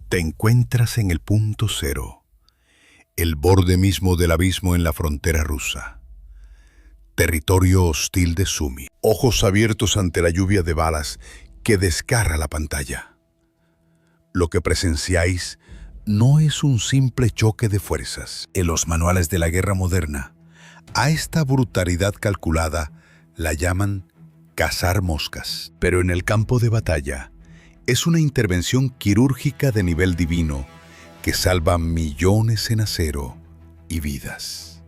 Te encuentras en el punto cero, el borde mismo del abismo en la frontera rusa. Territorio hostil de Sumi. Ojos abiertos ante la lluvia de balas que desgarra la pantalla. Lo que presenciáis no es un simple choque de fuerzas. En los manuales de la guerra moderna, a esta brutalidad calculada la llaman cazar moscas. Pero en el campo de batalla, es una intervención quirúrgica de nivel divino que salva millones en acero y vidas.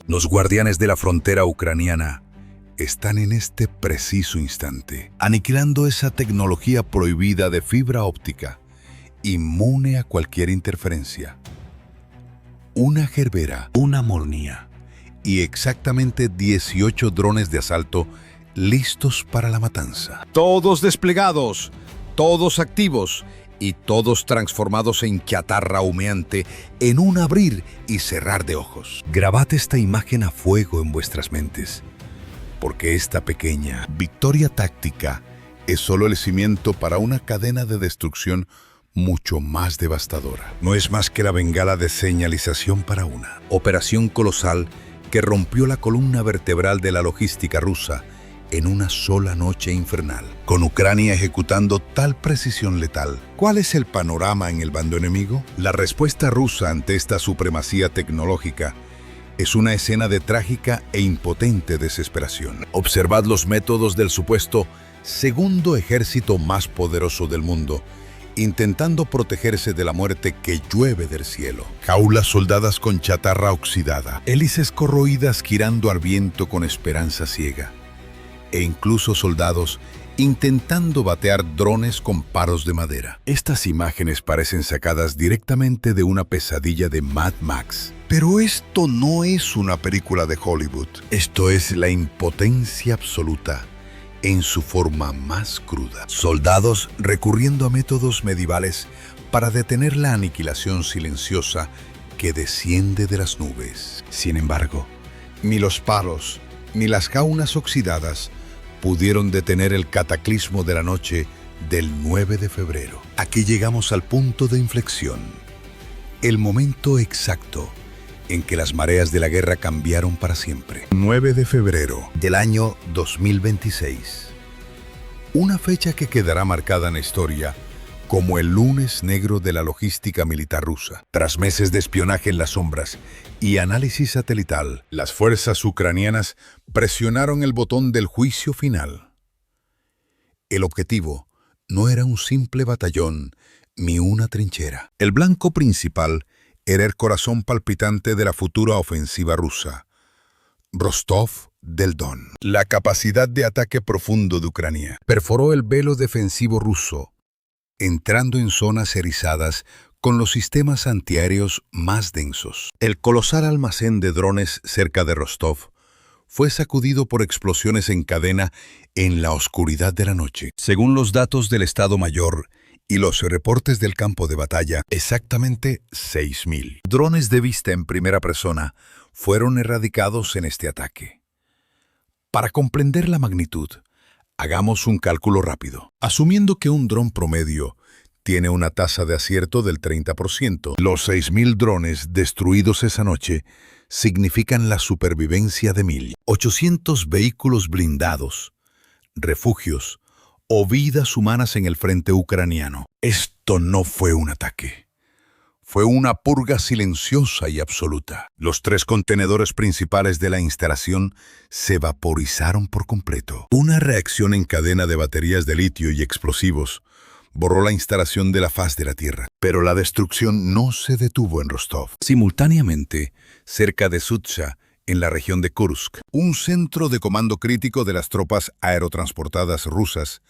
Los guardianes de la frontera ucraniana están en este preciso instante, aniquilando esa tecnología prohibida de fibra óptica, inmune a cualquier interferencia. Una Gerbera, una Molnia y exactamente 18 drones de asalto listos para la matanza. Todos desplegados, todos activos y todos transformados en chatarra humeante en un abrir y cerrar de ojos. Grabad esta imagen a fuego en vuestras mentes, porque esta pequeña victoria táctica es solo el cimiento para una cadena de destrucción mucho más devastadora. No es más que la bengala de señalización para una operación colosal que rompió la columna vertebral de la logística rusa en una sola noche infernal, con Ucrania ejecutando tal precisión letal. ¿Cuál es el panorama en el bando enemigo? La respuesta rusa ante esta supremacía tecnológica es una escena de trágica e impotente desesperación. Observad los métodos del supuesto segundo ejército más poderoso del mundo, intentando protegerse de la muerte que llueve del cielo. Jaulas soldadas con chatarra oxidada, hélices corroídas girando al viento con esperanza ciega, e incluso soldados intentando batear drones con paros de madera. Estas imágenes parecen sacadas directamente de una pesadilla de Mad Max. Pero esto no es una película de Hollywood. Esto es la impotencia absoluta en su forma más cruda. Soldados recurriendo a métodos medievales para detener la aniquilación silenciosa que desciende de las nubes. Sin embargo, ni los palos ni las jaulas oxidadas pudieron detener el cataclismo de la noche del 9 de febrero. Aquí llegamos al punto de inflexión, el momento exacto en que las mareas de la guerra cambiaron para siempre. 9 de febrero del año 2026. Una fecha que quedará marcada en la historia como el lunes negro de la logística militar rusa. Tras meses de espionaje en las sombras y análisis satelital, las fuerzas ucranianas presionaron el botón del juicio final. El objetivo no era un simple batallón ni una trinchera. El blanco principal era el corazón palpitante de la futura ofensiva rusa, Rostov del Don. La capacidad de ataque profundo de Ucrania perforó el velo defensivo ruso, entrando en zonas erizadas con los sistemas antiaéreos más densos. El colosal almacén de drones cerca de Rostov fue sacudido por explosiones en cadena en la oscuridad de la noche. Según los datos del Estado Mayor y los reportes del campo de batalla, exactamente 6.000 drones de vista en primera persona fueron erradicados en este ataque. Para comprender la magnitud, hagamos un cálculo rápido. Asumiendo que un dron promedio tiene una tasa de acierto del 30%, los 6.000 drones destruidos esa noche significan la supervivencia de 1.800 vehículos blindados, refugios o vidas humanas en el frente ucraniano. Esto no fue un ataque. Fue una purga silenciosa y absoluta. Los 3 contenedores principales de la instalación se vaporizaron por completo. Una reacción en cadena de baterías de litio y explosivos borró la instalación de la faz de la tierra. Pero la destrucción no se detuvo en Rostov. Simultáneamente, cerca de Sutsha, en la región de Kursk, un centro de comando crítico de las tropas aerotransportadas rusas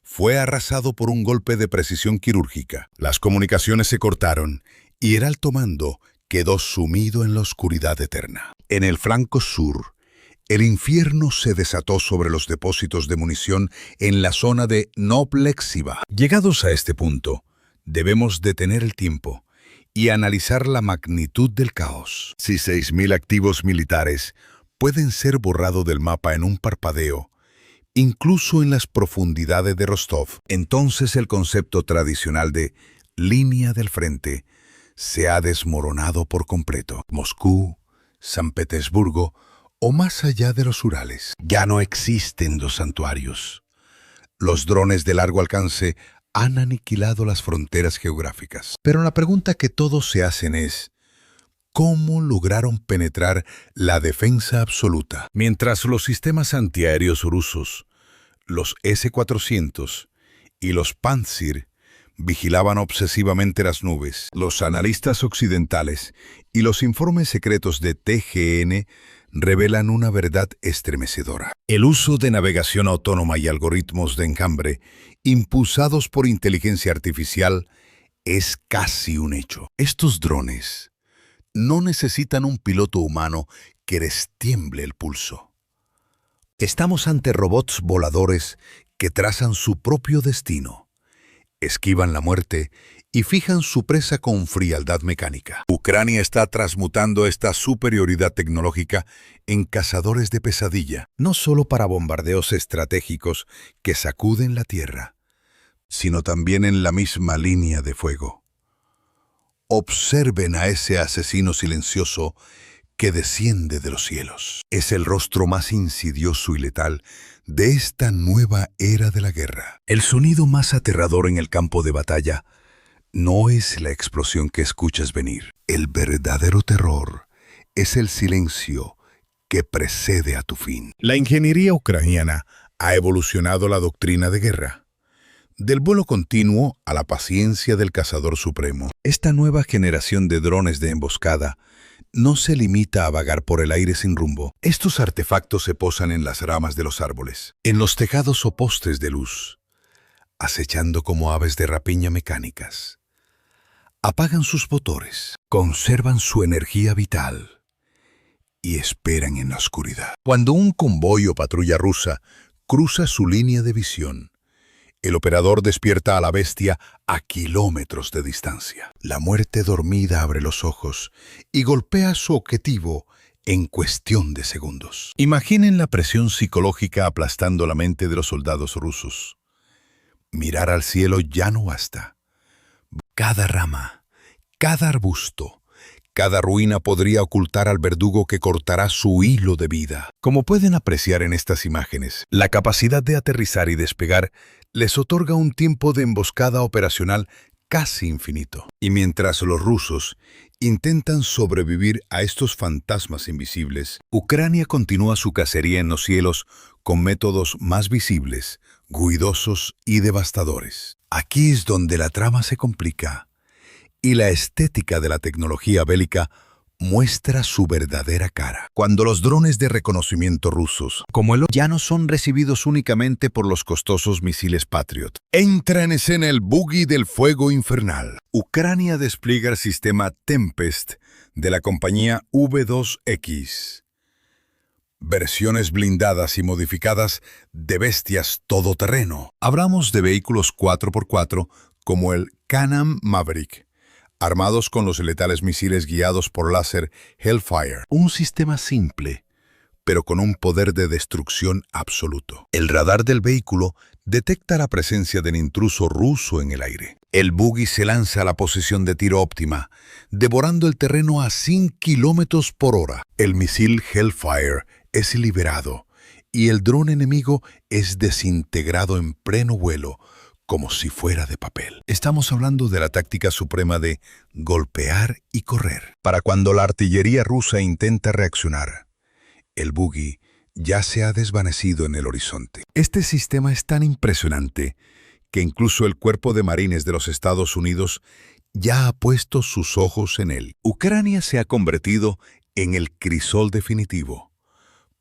fue arrasado por un golpe de precisión quirúrgica. Las comunicaciones se cortaron y el alto mando quedó sumido en la oscuridad eterna. En el flanco sur, el infierno se desató sobre los depósitos de munición en la zona de Novlexiva. Llegados a este punto, debemos detener el tiempo y analizar la magnitud del caos. Si 6.000 activos militares pueden ser borrados del mapa en un parpadeo, incluso en las profundidades de Rostov, entonces el concepto tradicional de línea del frente se ha desmoronado por completo. Moscú, San Petersburgo o más allá de los Urales. Ya no existen los santuarios. Los drones de largo alcance han aniquilado las fronteras geográficas. Pero la pregunta que todos se hacen es, ¿cómo lograron penetrar la defensa absoluta? Mientras los sistemas antiaéreos rusos, los S-400 y los Pantsir vigilaban obsesivamente las nubes, los analistas occidentales y los informes secretos de TGN revelan una verdad estremecedora. El uso de navegación autónoma y algoritmos de enjambre, impulsados por inteligencia artificial, es casi un hecho. Estos drones no necesitan un piloto humano que les tiemble el pulso. Estamos ante robots voladores que trazan su propio destino, esquivan la muerte y fijan su presa con frialdad mecánica. Ucrania está transmutando esta superioridad tecnológica en cazadores de pesadilla, no solo para bombardeos estratégicos que sacuden la tierra, sino también en la misma línea de fuego. Observen a ese asesino silencioso que desciende de los cielos. Es el rostro más insidioso y letal de esta nueva era de la guerra. El sonido más aterrador en el campo de batalla no es la explosión que escuchas venir. El verdadero terror es el silencio que precede a tu fin. La ingeniería ucraniana ha evolucionado la doctrina de guerra. Del vuelo continuo a la paciencia del cazador supremo. Esta nueva generación de drones de emboscada no se limita a vagar por el aire sin rumbo. Estos artefactos se posan en las ramas de los árboles, en los tejados o postes de luz, acechando como aves de rapiña mecánicas. Apagan sus motores, conservan su energía vital y esperan en la oscuridad. Cuando un convoy o patrulla rusa cruza su línea de visión, el operador despierta a la bestia a kilómetros de distancia. La muerte dormida abre los ojos y golpea su objetivo en cuestión de segundos. Imaginen la presión psicológica aplastando la mente de los soldados rusos. Mirar al cielo ya no basta. Cada rama, cada arbusto, cada ruina podría ocultar al verdugo que cortará su hilo de vida. Como pueden apreciar en estas imágenes, la capacidad de aterrizar y despegar les otorga un tiempo de emboscada operacional casi infinito. Y mientras los rusos intentan sobrevivir a estos fantasmas invisibles, Ucrania continúa su cacería en los cielos con métodos más visibles, ruidosos y devastadores. Aquí es donde la trama se complica y la estética de la tecnología bélica muestra su verdadera cara. Cuando los drones de reconocimiento rusos, como el ya no son recibidos únicamente por los costosos misiles Patriot. Entra en escena el buggy del fuego infernal. Ucrania despliega el sistema Tempest de la compañía V2X. Versiones blindadas y modificadas de bestias todoterreno. Hablamos de vehículos 4x4 como el Can-Am Maverick, armados con los letales misiles guiados por láser Hellfire. Un sistema simple, pero con un poder de destrucción absoluto. El radar del vehículo detecta la presencia del intruso ruso en el aire. El buggy se lanza a la posición de tiro óptima, devorando el terreno a 100 kilómetros por hora. El misil Hellfire es liberado y el dron enemigo es desintegrado en pleno vuelo, como si fuera de papel. Estamos hablando de la táctica suprema de golpear y correr. Para cuando la artillería rusa intenta reaccionar, el buggy ya se ha desvanecido en el horizonte. Este sistema es tan impresionante que incluso el Cuerpo de Marines de los Estados Unidos ya ha puesto sus ojos en él. Ucrania se ha convertido en el crisol definitivo,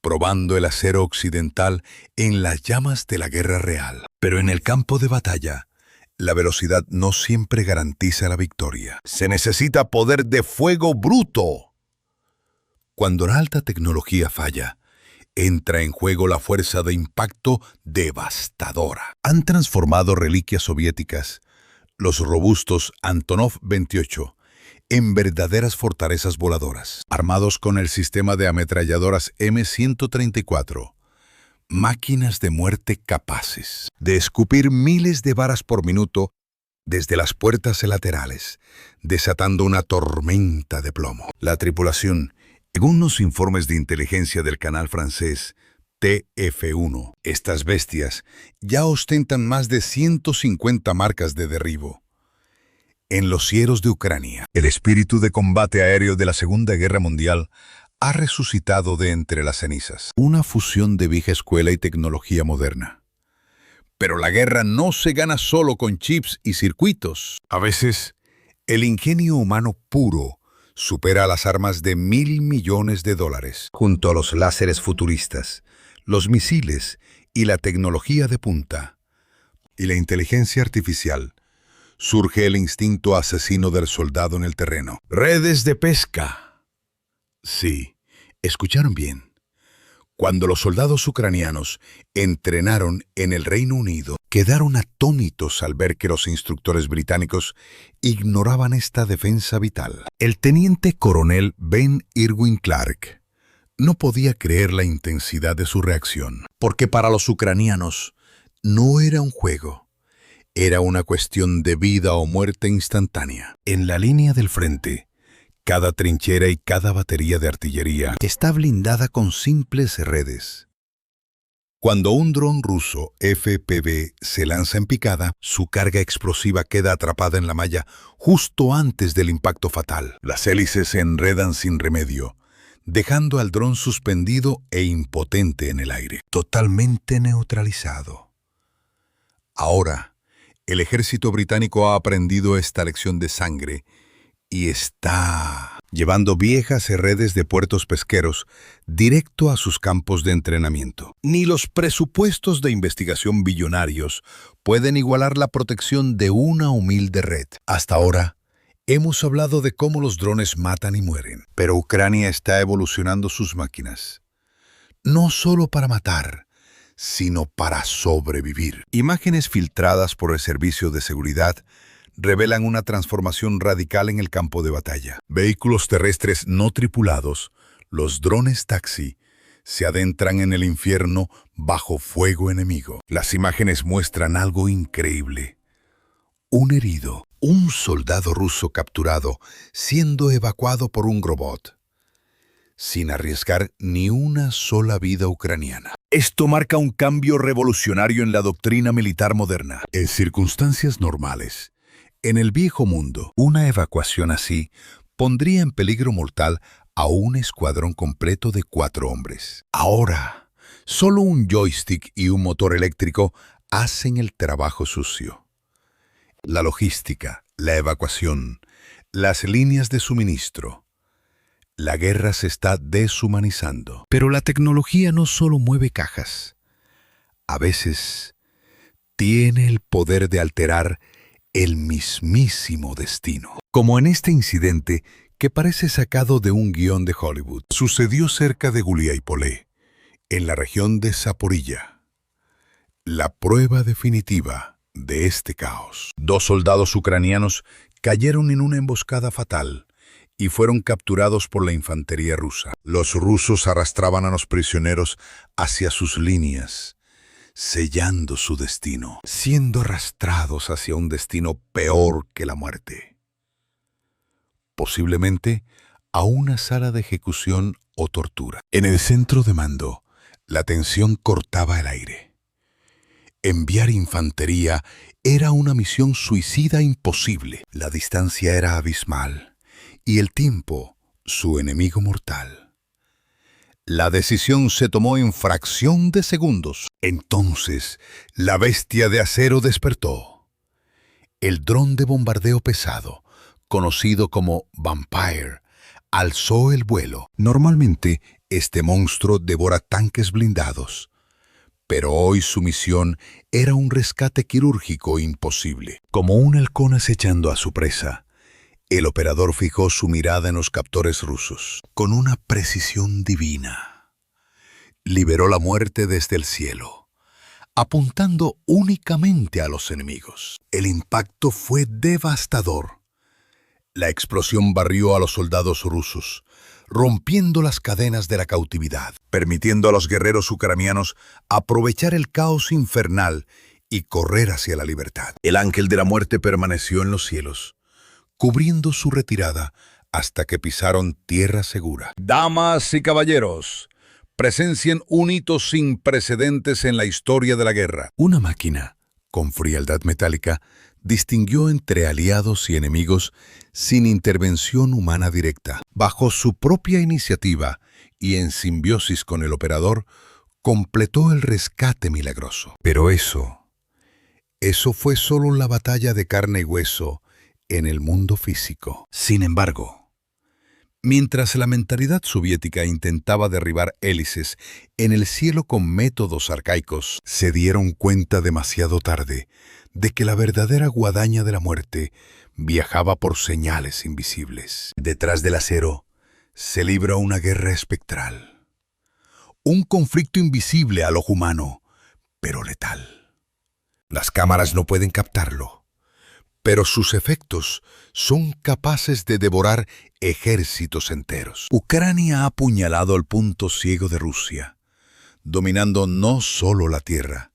probando el acero occidental en las llamas de la guerra real. Pero en el campo de batalla, la velocidad no siempre garantiza la victoria. Se necesita poder de fuego bruto. Cuando la alta tecnología falla, entra en juego la fuerza de impacto devastadora. Han transformado reliquias soviéticas, los robustos Antonov 28, en verdaderas fortalezas voladoras, armados con el sistema de ametralladoras M134, máquinas de muerte capaces de escupir miles de balas por minuto desde las puertas laterales, desatando una tormenta de plomo. La tripulación, según los informes de inteligencia del canal francés TF1, estas bestias ya ostentan más de 150 marcas de derribo. En los cielos de Ucrania, el espíritu de combate aéreo de la Segunda Guerra Mundial ha resucitado de entre las cenizas. Una fusión de vieja escuela y tecnología moderna. Pero la guerra no se gana solo con chips y circuitos. A veces, el ingenio humano puro supera a las armas de $1.000 millones. Junto a los láseres futuristas, los misiles y la tecnología de punta, y la inteligencia artificial, surge el instinto asesino del soldado en el terreno. Redes de pesca. Sí, escucharon bien. Cuando los soldados ucranianos entrenaron en el Reino Unido, quedaron atónitos al ver que los instructores británicos ignoraban esta defensa vital. El teniente coronel Ben Irwin Clark no podía creer la intensidad de su reacción, porque para los ucranianos no era un juego, era una cuestión de vida o muerte instantánea. En la línea del frente, cada trinchera y cada batería de artillería está blindada con simples redes. Cuando un dron ruso FPV se lanza en picada, su carga explosiva queda atrapada en la malla justo antes del impacto fatal. Las hélices se enredan sin remedio, dejando al dron suspendido e impotente en el aire, totalmente neutralizado. Ahora, el ejército británico ha aprendido esta lección de sangre y está llevando viejas redes de puertos pesqueros directo a sus campos de entrenamiento. Ni los presupuestos de investigación billonarios pueden igualar la protección de una humilde red. Hasta ahora, hemos hablado de cómo los drones matan y mueren, pero Ucrania está evolucionando sus máquinas, no solo para matar, sino para sobrevivir. Imágenes filtradas por el Servicio de Seguridad revelan una transformación radical en el campo de batalla. Vehículos terrestres no tripulados, los drones taxi, se adentran en el infierno bajo fuego enemigo. Las imágenes muestran algo increíble. Un herido, un soldado ruso capturado, siendo evacuado por un robot, sin arriesgar ni una sola vida ucraniana. Esto marca un cambio revolucionario en la doctrina militar moderna. En circunstancias normales, en el viejo mundo, una evacuación así pondría en peligro mortal a un escuadrón completo de 4 hombres. Ahora, solo un joystick y un motor eléctrico hacen el trabajo sucio. La logística, la evacuación, las líneas de suministro. La guerra se está deshumanizando. Pero la tecnología no solo mueve cajas. A veces tiene el poder de alterar el mismísimo destino. Como en este incidente que parece sacado de un guión de Hollywood. Sucedió cerca de Guliáipolé, en la región de Zaporilla. La prueba definitiva de este caos. 2 soldados ucranianos cayeron en una emboscada fatal y fueron capturados por la infantería rusa. Los rusos arrastraban a los prisioneros hacia sus líneas, sellando su destino, siendo arrastrados hacia un destino peor que la muerte. Posiblemente a una sala de ejecución o tortura. En el centro de mando, la tensión cortaba el aire. Enviar infantería era una misión suicida imposible. La distancia era abismal y el tiempo su enemigo mortal. La decisión se tomó en fracción de segundos. Entonces, la bestia de acero despertó. El dron de bombardeo pesado, conocido como Vampire, alzó el vuelo. Normalmente, este monstruo devora tanques blindados, pero hoy su misión era un rescate quirúrgico imposible. Como un halcón acechando a su presa, el operador fijó su mirada en los captores rusos. Con una precisión divina, liberó la muerte desde el cielo, apuntando únicamente a los enemigos. El impacto fue devastador. La explosión barrió a los soldados rusos, rompiendo las cadenas de la cautividad, permitiendo a los guerreros ucranianos aprovechar el caos infernal y correr hacia la libertad. El ángel de la muerte permaneció en los cielos, cubriendo su retirada hasta que pisaron tierra segura. Damas y caballeros, presencien un hito sin precedentes en la historia de la guerra. Una máquina, con frialdad metálica, distinguió entre aliados y enemigos sin intervención humana directa. Bajo su propia iniciativa y en simbiosis con el operador, completó el rescate milagroso. Pero eso fue solo la batalla de carne y hueso en el mundo físico. Sin embargo, mientras la mentalidad soviética intentaba derribar hélices en el cielo con métodos arcaicos, se dieron cuenta demasiado tarde de que la verdadera guadaña de la muerte viajaba por señales invisibles. Detrás del acero se libra una guerra espectral. Un conflicto invisible al ojo humano, pero letal. Las cámaras no pueden captarlo, pero sus efectos son capaces de devorar ejércitos enteros. Ucrania ha apuñalado el punto ciego de Rusia, dominando no solo la Tierra,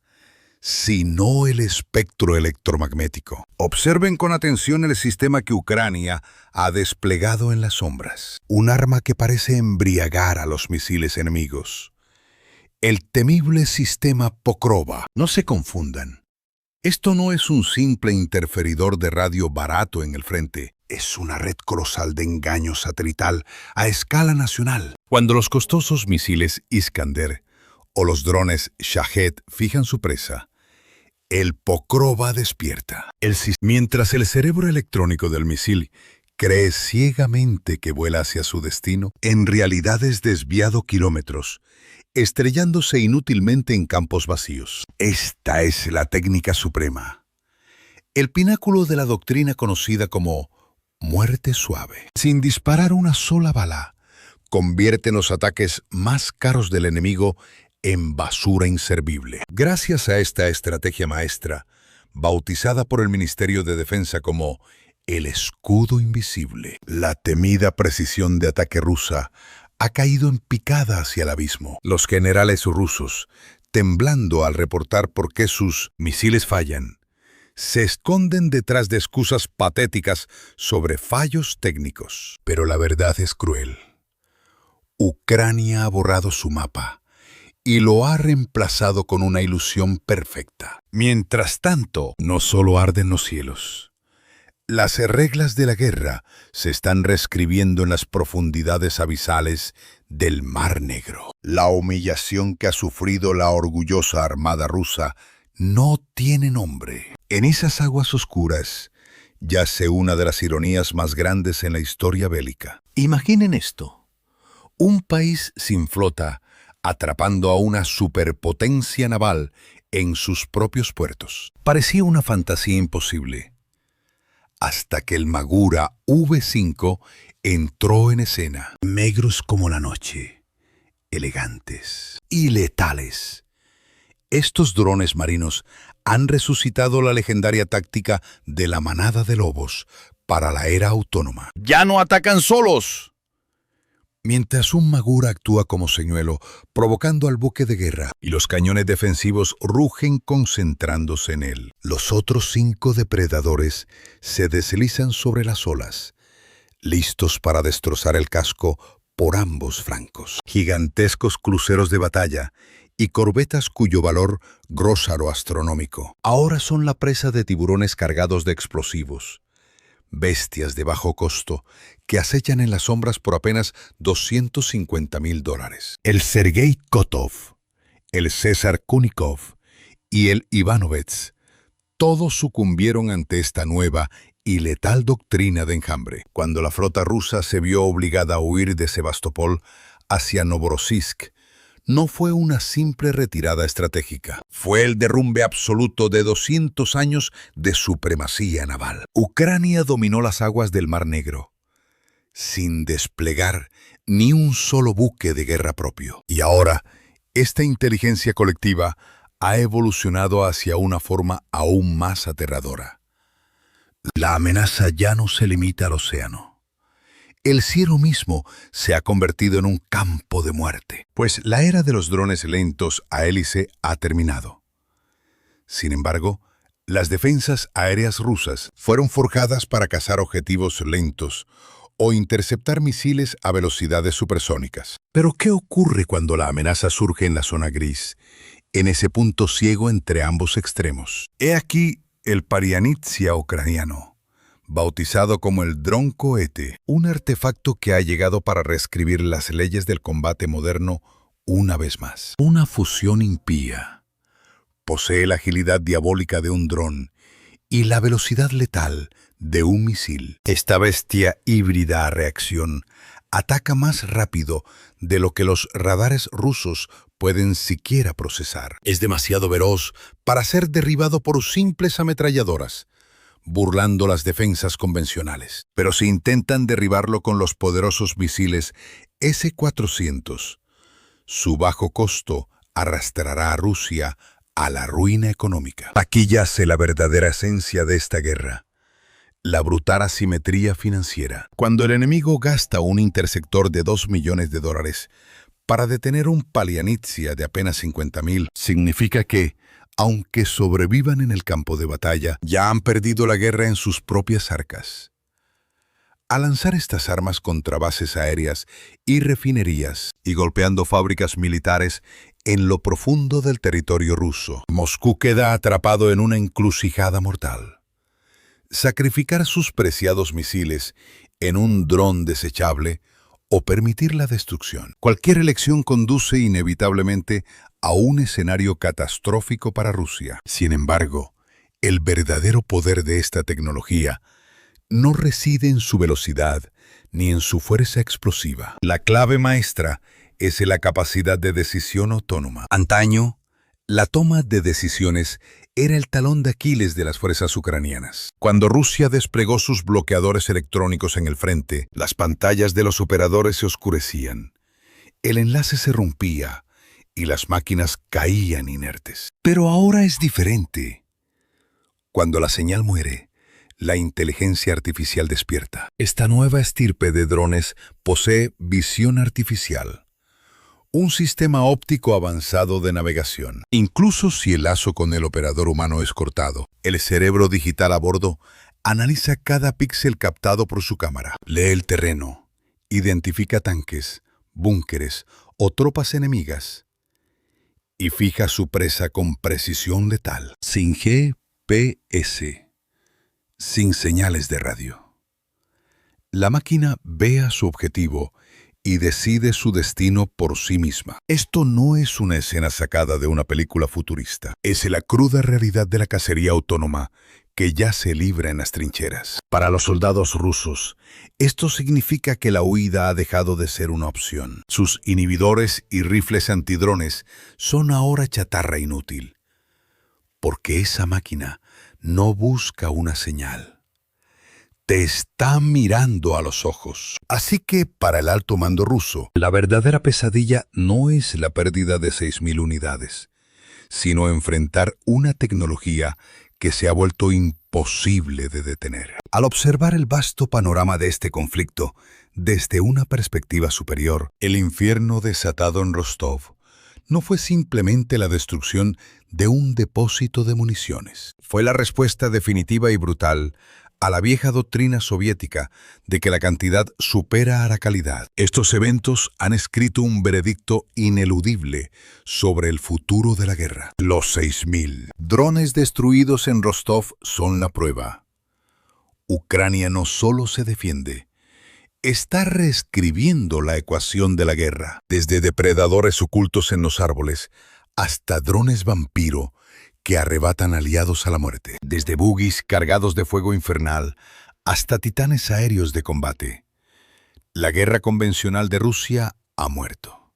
sino el espectro electromagnético. Observen con atención el sistema que Ucrania ha desplegado en las sombras. Un arma que parece embriagar a los misiles enemigos. El temible sistema Pokrova. No se confundan. Esto no es un simple interferidor de radio barato en el frente. Es una red colosal de engaño satelital a escala nacional. Cuando los costosos misiles Iskander o los drones Shahed fijan su presa, el Pokrova despierta. Mientras el cerebro electrónico del misil cree ciegamente que vuela hacia su destino, en realidad es desviado kilómetros, estrellándose inútilmente en campos vacíos. Esta es la técnica suprema, el pináculo de la doctrina conocida como muerte suave. Sin disparar una sola bala, convierten los ataques más caros del enemigo en basura inservible. Gracias a esta estrategia maestra, bautizada por el Ministerio de Defensa como el escudo invisible, la temida precisión de ataque rusa ha caído en picada hacia el abismo. Los generales rusos, temblando al reportar por qué sus misiles fallan, se esconden detrás de excusas patéticas sobre fallos técnicos. Pero la verdad es cruel. Ucrania ha borrado su mapa y lo ha reemplazado con una ilusión perfecta. Mientras tanto, no solo arden los cielos. Las reglas de la guerra se están reescribiendo en las profundidades abisales del Mar Negro. La humillación que ha sufrido la orgullosa armada rusa no tiene nombre. En esas aguas oscuras yace una de las ironías más grandes en la historia bélica. Imaginen esto: un país sin flota atrapando a una superpotencia naval en sus propios puertos. Parecía una fantasía imposible, hasta que el Magura V-5 entró en escena. Negros como la noche, elegantes y letales. Estos drones marinos han resucitado la legendaria táctica de la manada de lobos para la era autónoma. ¡Ya no atacan solos! Mientras un Magura actúa como señuelo, provocando al buque de guerra, y los cañones defensivos rugen concentrándose en él. Los otros 5 depredadores se deslizan sobre las olas, listos para destrozar el casco por ambos flancos. Gigantescos cruceros de batalla y corbetas cuyo valor grósaro astronómico ahora son la presa de tiburones cargados de explosivos. Bestias de bajo costo que acechan en las sombras por apenas $250,000. El Sergei Kotov, el César Kunikov y el Ivanovets, todos sucumbieron ante esta nueva y letal doctrina de enjambre. Cuando la flota rusa se vio obligada a huir de Sebastopol hacia Novorossiysk, no fue una simple retirada estratégica. Fue el derrumbe absoluto de 200 años de supremacía naval. Ucrania dominó las aguas del Mar Negro, sin desplegar ni un solo buque de guerra propio. Y ahora, esta inteligencia colectiva ha evolucionado hacia una forma aún más aterradora. La amenaza ya no se limita al océano. El cielo mismo se ha convertido en un campo de muerte, pues la era de los drones lentos a hélice ha terminado. Sin embargo, las defensas aéreas rusas fueron forjadas para cazar objetivos lentos o interceptar misiles a velocidades supersónicas. Pero, ¿qué ocurre cuando la amenaza surge en la zona gris, en ese punto ciego entre ambos extremos? He aquí el Parianitsia ucraniano, bautizado como el dron cohete, un artefacto que ha llegado para reescribir las leyes del combate moderno una vez más. Una fusión impía. Posee la agilidad diabólica de un dron y la velocidad letal de un misil. Esta bestia híbrida a reacción ataca más rápido de lo que los radares rusos pueden siquiera procesar. Es demasiado veloz para ser derribado por simples ametralladoras, burlando las defensas convencionales. Pero si intentan derribarlo con los poderosos misiles S-400, su bajo costo arrastrará a Rusia a la ruina económica. Aquí yace la verdadera esencia de esta guerra: la brutal asimetría financiera. Cuando el enemigo gasta un intersector de $2 millones para detener un Parianitsia de apenas 50,000, significa que, aunque sobrevivan en el campo de batalla, ya han perdido la guerra en sus propias arcas. Al lanzar estas armas contra bases aéreas y refinerías y golpeando fábricas militares en lo profundo del territorio ruso, Moscú queda atrapado en una encrucijada mortal. Sacrificar sus preciados misiles en un dron desechable o permitir la destrucción. Cualquier elección conduce inevitablemente a un escenario catastrófico para Rusia. Sin embargo, el verdadero poder de esta tecnología no reside en su velocidad ni en su fuerza explosiva. La clave maestra es la capacidad de decisión autónoma. Antaño, la toma de decisiones era el talón de Aquiles de las fuerzas ucranianas. Cuando Rusia desplegó sus bloqueadores electrónicos en el frente, las pantallas de los operadores se oscurecían, el enlace se rompía y las máquinas caían inertes. Pero ahora es diferente. Cuando la señal muere, la inteligencia artificial despierta. Esta nueva estirpe de drones posee visión artificial, un sistema óptico avanzado de navegación. Incluso si el lazo con el operador humano es cortado, el cerebro digital a bordo analiza cada píxel captado por su cámara. Lee el terreno, identifica tanques, búnkeres o tropas enemigas y fija su presa con precisión letal, sin GPS, sin señales de radio. La máquina ve a su objetivo y decide su destino por sí misma. Esto no es una escena sacada de una película futurista. Es la cruda realidad de la cacería autónoma que ya se libra en las trincheras. Para los soldados rusos, esto significa que la huida ha dejado de ser una opción. Sus inhibidores y rifles antidrones son ahora chatarra inútil, porque esa máquina no busca una señal. Te está mirando a los ojos. Así que, para el alto mando ruso, la verdadera pesadilla no es la pérdida de 6,000 unidades, sino enfrentar una tecnología que se ha vuelto imposible de detener. Al observar el vasto panorama de este conflicto desde una perspectiva superior, el infierno desatado en Rostov no fue simplemente la destrucción de un depósito de municiones. Fue la respuesta definitiva y brutal a la vieja doctrina soviética de que la cantidad supera a la calidad. Estos eventos han escrito un veredicto ineludible sobre el futuro de la guerra. Los 6,000 drones destruidos en Rostov son la prueba. Ucrania no solo se defiende, está reescribiendo la ecuación de la guerra, desde depredadores ocultos en los árboles hasta drones vampiro que arrebatan aliados a la muerte, desde buggies cargados de fuego infernal hasta titanes aéreos de combate. La guerra convencional de Rusia ha muerto.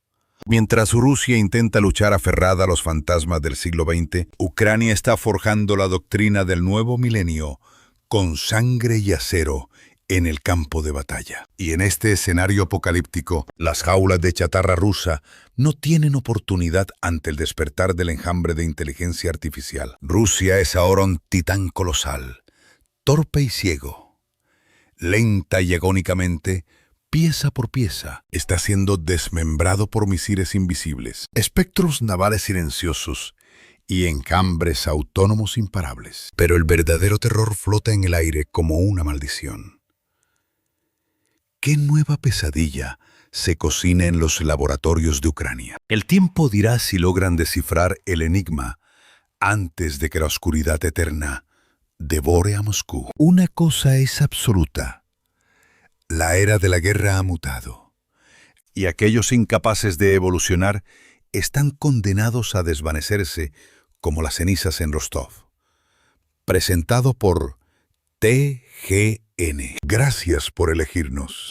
Mientras Rusia intenta luchar aferrada a los fantasmas del siglo XX, Ucrania está forjando la doctrina del nuevo milenio con sangre y acero en el campo de batalla. Y en este escenario apocalíptico, las jaulas de chatarra rusa no tienen oportunidad ante el despertar del enjambre de inteligencia artificial. Rusia es ahora un titán colosal, torpe y ciego. Lenta y agónicamente, pieza por pieza, está siendo desmembrado por misiles invisibles, espectros navales silenciosos y enjambres autónomos imparables. Pero el verdadero terror flota en el aire como una maldición. ¿Qué nueva pesadilla se cocina en los laboratorios de Ucrania? El tiempo dirá si logran descifrar el enigma antes de que la oscuridad eterna devore a Moscú. Una cosa es absoluta. La era de la guerra ha mutado, y aquellos incapaces de evolucionar están condenados a desvanecerse como las cenizas en Rostov. Presentado por TGN. Gracias por elegirnos.